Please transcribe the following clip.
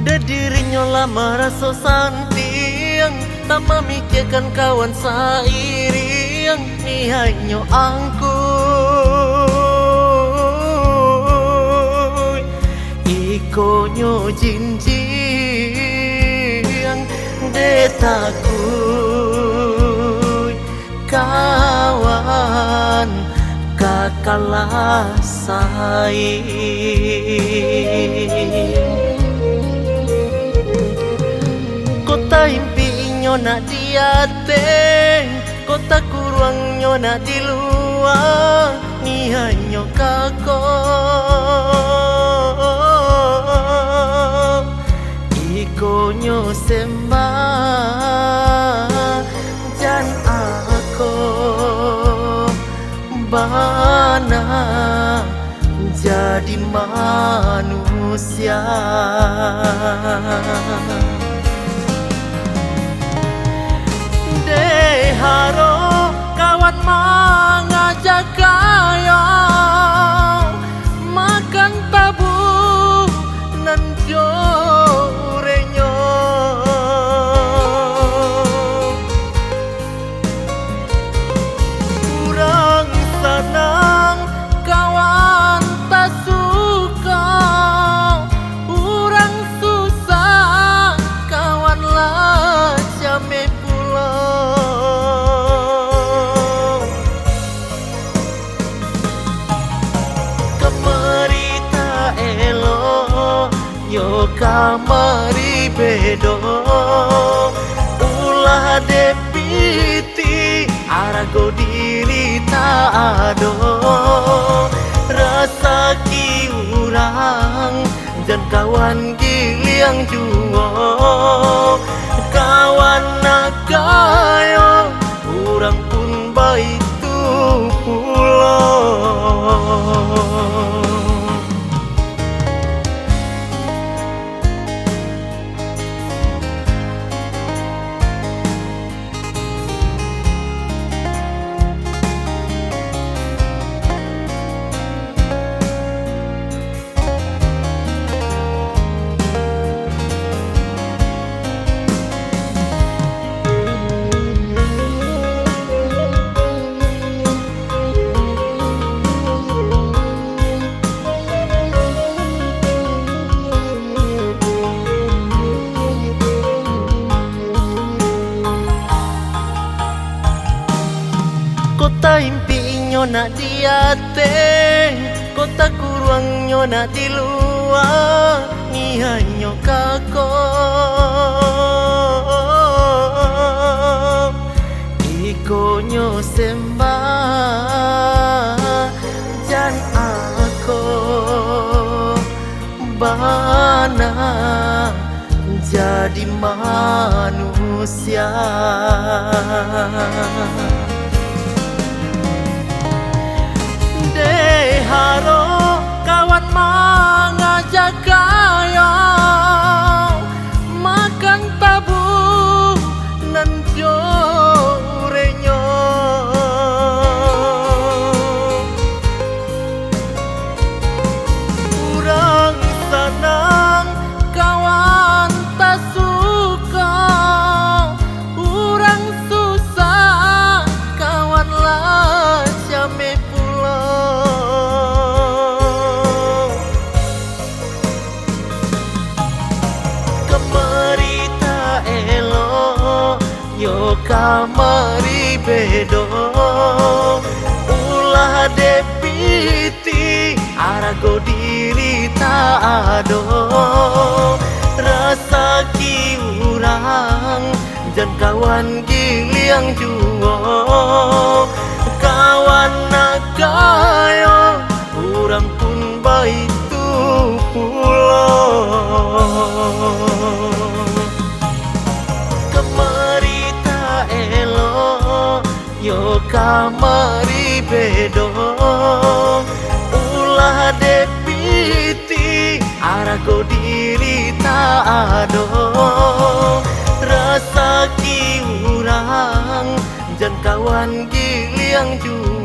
De dirinya lah merasa santiang, tak memikirkan kawan seiring, nihainya angkuy ikonyo jinjing de takui kawan kakalah saing. Kota impiinyo na diate, kota kuruangnya na di luar, nihanyo kako ikonyo sembah jan ako bana jadi manusia. Haro kawan mengajak kaya makan tabu nan jorenyo kurang senang kawan tak suka kurang susah kawan lah jame yo kamari bedo ulah depiti arago diri tak ado rasa ki urang dan kawan giliang juo kawan nakayo urang pun baik tu pulau. Kota impiinyo na diate, kota kuruangnya na di luar, nihanyo kako ikonyo sembah jan ako bana jadi manusia. Haro kawan mengajak kaya makan tabu nan jorenyo kurang senang kawan tak suka kurang susah kawan lah jame yo kamari bedo ulah depiti arago diri tak ado rasa ki urang dan kawan giliang juo kawan nakayo urang pun baik tu pulau. Yo kamari bedo ulah depiti arago diri tak ado rasa ki urang dan kawan giliang juo